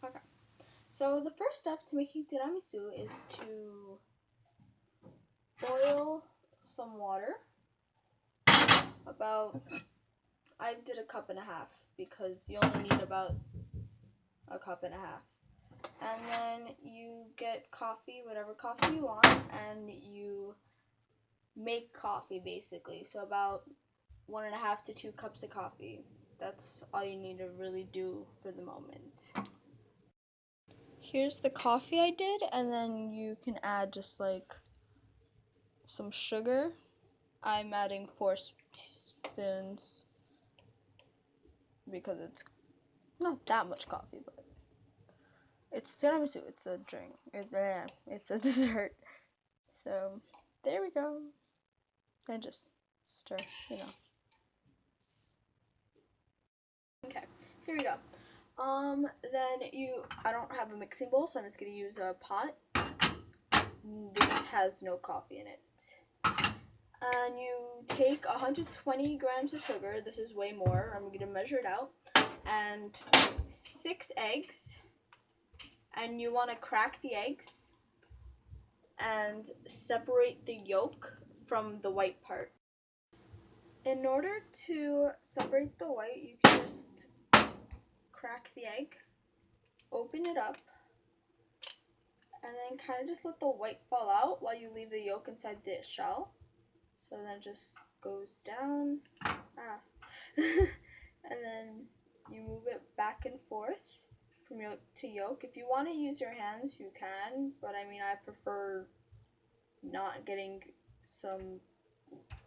Okay. So the first step to making tiramisu is to boil some water. I did a cup and a half because you only need about a cup and a half. And then you get coffee, whatever coffee you want, and you make coffee basically. So about 1.5 to 2 cups of coffee. That's all you need to really do for the moment. Here's the coffee I did, and then you can add just like some sugar. I'm adding 4 teaspoons because it's not that much coffee, but it's tiramisu. It's a drink. It's a dessert. So there we go. And just stir, you know. Okay, here we go. Then I don't have a mixing bowl, so I'm just gonna use a pot. This has no coffee in it. And you take 120 grams of sugar. This is way more. I'm gonna measure it out. And 6 eggs. And you wanna crack the eggs and separate the yolk from the white part. In order to separate the white, you can just crack the egg, open it up, and then kind of just let the white fall out while you leave the yolk inside the shell. So then it just goes down, and then you move it back and forth from yolk to yolk. If you want to use your hands, you can, but I mean, I prefer not getting some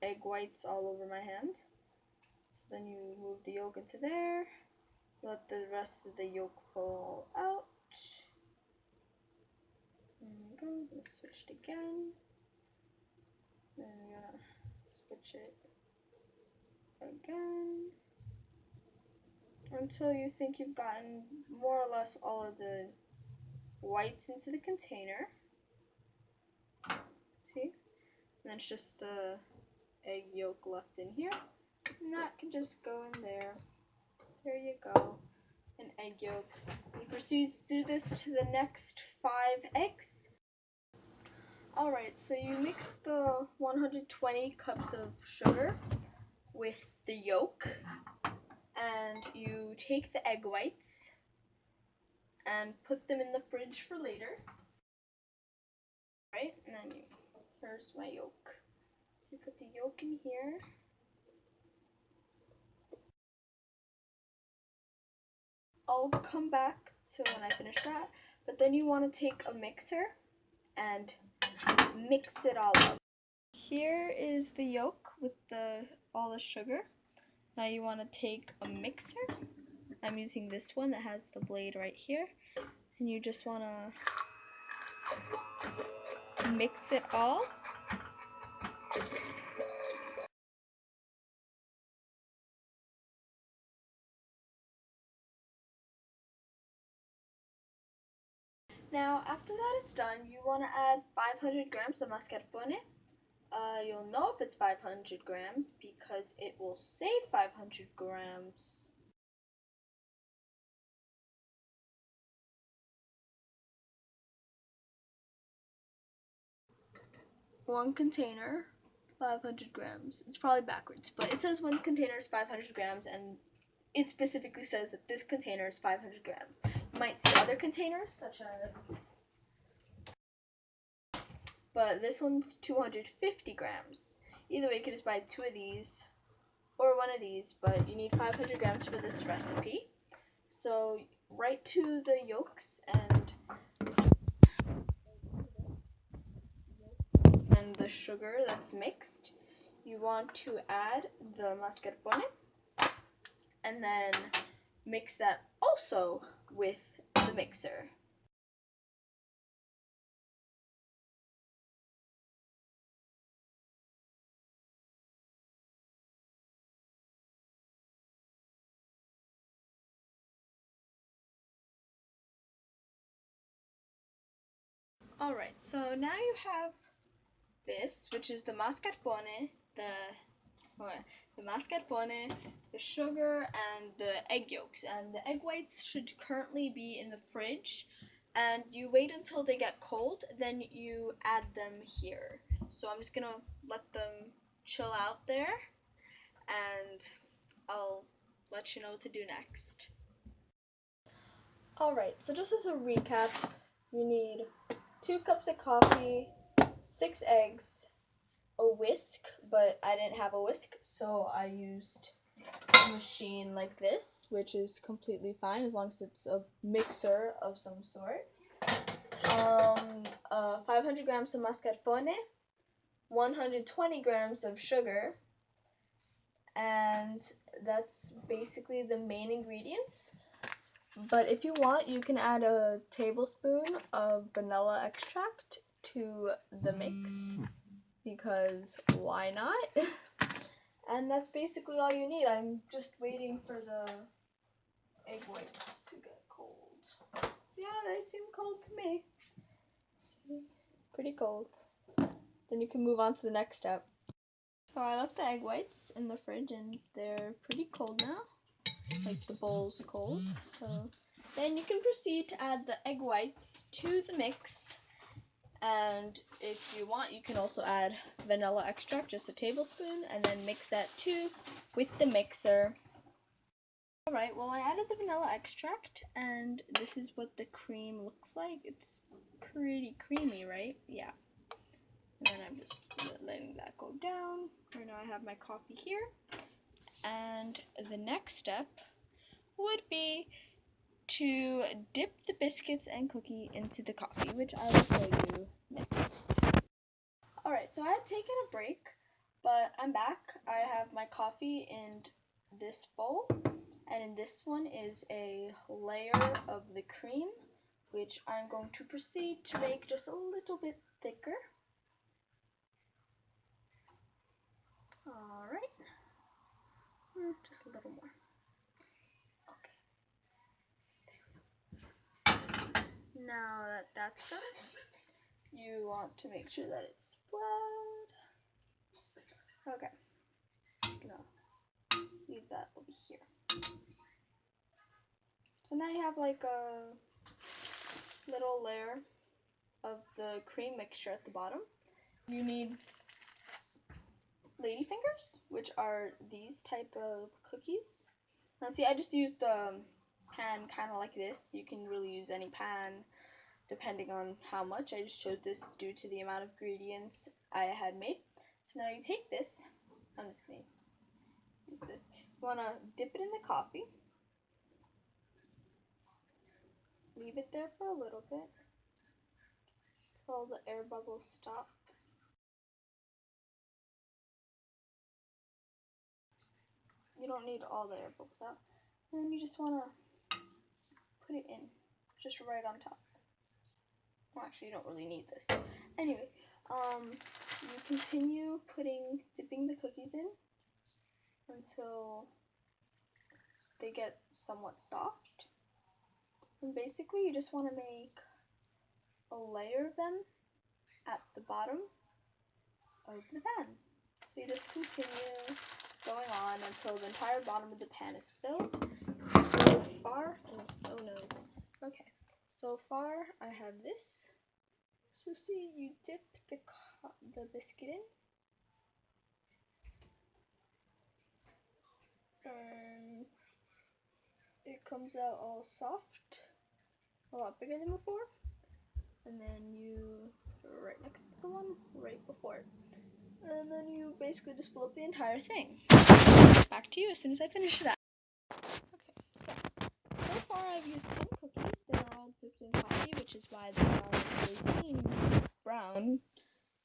egg whites all over my hand. So then you move the yolk into there, let the rest of the yolk fall out. There we go. I'm gonna switch it again. Then we're gonna switch it again until you think you've gotten more or less all of the whites into the container. See? And then it's just the egg yolk left in here. And that can just go in there. There you go. An egg yolk. You proceed to do this to the next 5 eggs. Alright, so you mix the 120 cups of sugar with the yolk, and you take the egg whites and put them in the fridge for later. Right, and then here's my yolk. So you put the yolk in here. I'll come back to when I finish that, but then you want to take a mixer and mix it all up. Here is the yolk with all the sugar. Now you want to take a mixer. I'm using this one that has the blade right here, and you just want to mix it all. Now after that is done, you want to add 500 grams of mascarpone. You'll know if it's 500 grams because it will say 500 grams. One container, 500 grams. It's probably backwards, but it says one container is 500 grams, and it specifically says that this container is 500 grams. You might see other containers, such as, but this one's 250 grams. Either way, you could just buy 2 of these or 1 of these, but you need 500 grams for this recipe. So right to the yolks and the sugar that's mixed, you want to add the mascarpone and then mix that also with the mixer. Alright, so now you have this, which is the mascarpone, the mascarpone, the sugar, and the egg yolks. And the egg whites should currently be in the fridge. And you wait until they get cold, then you add them here. So I'm just gonna let them chill out there, and I'll let you know what to do next. Alright, so just as a recap, you need 2 cups of coffee, 6 eggs, a whisk, but I didn't have a whisk, so I used a machine like this, which is completely fine as long as it's a mixer of some sort. 500 grams of mascarpone, 120 grams of sugar, and that's basically the main ingredients. But if you want, you can add a tablespoon of vanilla extract to the mix, because why not? And that's basically all you need. I'm just waiting for the egg whites to get cold. Yeah, they seem cold to me. See? Pretty cold. Then you can move on to the next step. So I left the egg whites in the fridge and they're pretty cold now. Like the bowl's cold. So then you can proceed to add the egg whites to the mix. And if you want, you can also add vanilla extract, just a tablespoon, and then mix that too with the mixer. Alright, well I added the vanilla extract, and this is what the cream looks like. It's pretty creamy, right? Yeah. And then I'm just letting that go down. Right now I have my coffee here. And the next step would be to dip the biscuits and cookie into the coffee, which I will show you next. Alright, so I had taken a break, but I'm back. I have my coffee in this bowl, and in this one is a layer of the cream, which I'm going to proceed to make just a little bit thicker. Alright, just a little more. Okay. Now that that's done, you want to make sure that it's spread. Okay, I'm gonna leave that over here. So now you have like a little layer of the cream mixture at the bottom. You need ladyfingers, which are these type of cookies. Now see, I just used the pan kind of like this. You can really use any pan depending on how much. I just chose this due to the amount of ingredients I had made. So now you take this, I'm just going to use this. You want to dip it in the coffee. Leave it there for a little bit until the air bubbles stop. You don't need all the air bubbles out. And then you just want to put it in, just right on top. Well, actually, you don't really need this. Anyway, you continue dipping the cookies in until they get somewhat soft. And basically, you just want to make a layer of them at the bottom of the pan. So you just continue going on until the entire bottom of the pan is filled. So far, oh no, okay. So far, I have this. So see, you dip the biscuit in, and it comes out all soft, a lot bigger than before. And then you right next to the one right before it. And then you basically just fill up the entire thing. Back to you as soon as I finish that. Okay, so far I've used 10 cookies. They're all dipped in coffee, which is why they seem brown,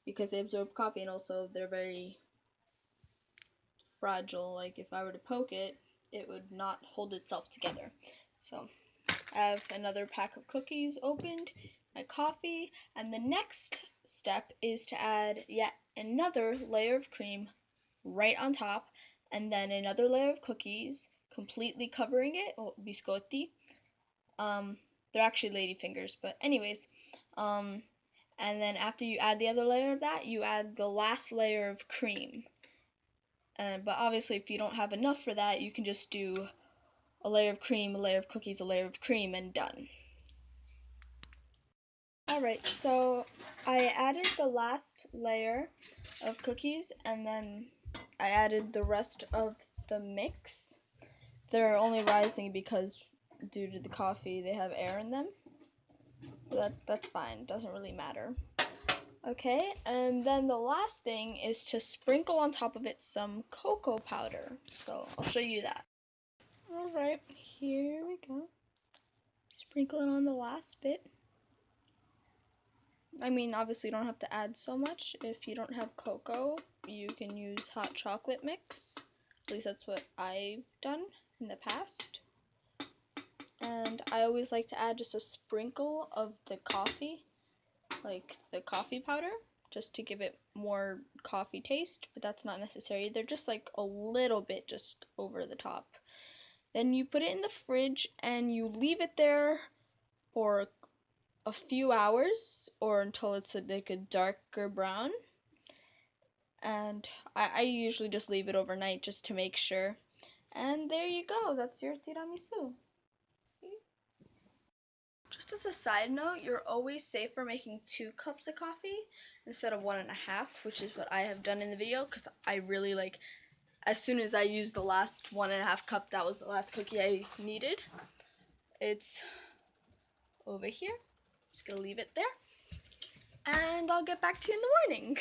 because they absorb coffee, and also they're very fragile. Like if I were to poke it, it would not hold itself together. So I have another pack of cookies opened, my coffee, and the next step is to add yet another layer of cream right on top, and then another layer of cookies completely covering it, or biscotti. They're actually ladyfingers, but anyways, and then after you add the other layer of that, you add the last layer of cream. But obviously, if you don't have enough for that, you can just do a layer of cream, a layer of cookies, a layer of cream, and done. Alright, so I added the last layer of cookies, and then I added the rest of the mix. They're only rising because due to the coffee they have air in them. That's fine, doesn't really matter. Okay, and then the last thing is to sprinkle on top of it some cocoa powder. So I'll show you that. Alright, here we go. Sprinkle it on the last bit. I mean, obviously you don't have to add so much. If you don't have cocoa, you can use hot chocolate mix. At least that's what I've done in the past. And I always like to add just a sprinkle of the coffee, like the coffee powder, just to give it more coffee taste, but that's not necessary. They're just like a little bit just over the top. Then you put it in the fridge and you leave it there for a few hours or until it's like a darker brown. And I usually just leave it overnight just to make sure. And there you go, that's your tiramisu. See? Just as a side note, you're always safer making 2 cups of coffee instead of 1.5, which is what I have done in the video, because I really like, as soon as I used the last 1.5 cup, that was the last cookie I needed. It's over here. Just gonna leave it there. And I'll get back to you in the morning.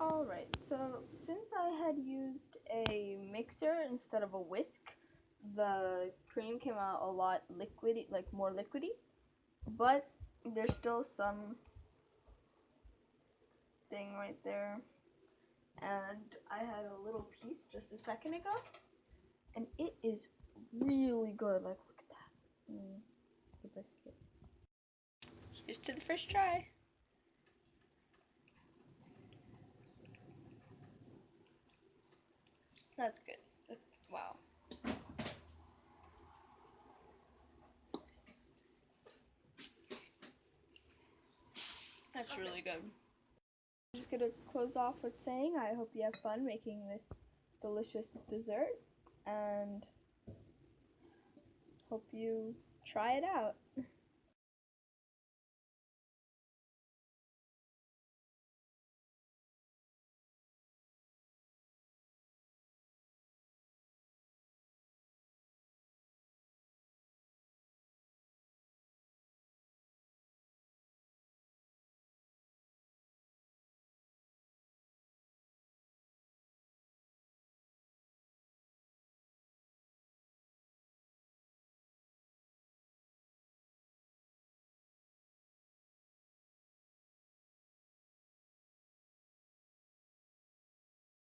Alright, so since I had used a mixer instead of a whisk, the cream came out a lot liquidy, like more liquidy, but there's still some thing right there. And I had a little piece just a second ago, and it is really good. Like, look at that. The biscuit. Here's to the first try. That's good. Wow. That's really good. I'm just gonna close off with saying I hope you have fun making this delicious dessert, and hope you try it out.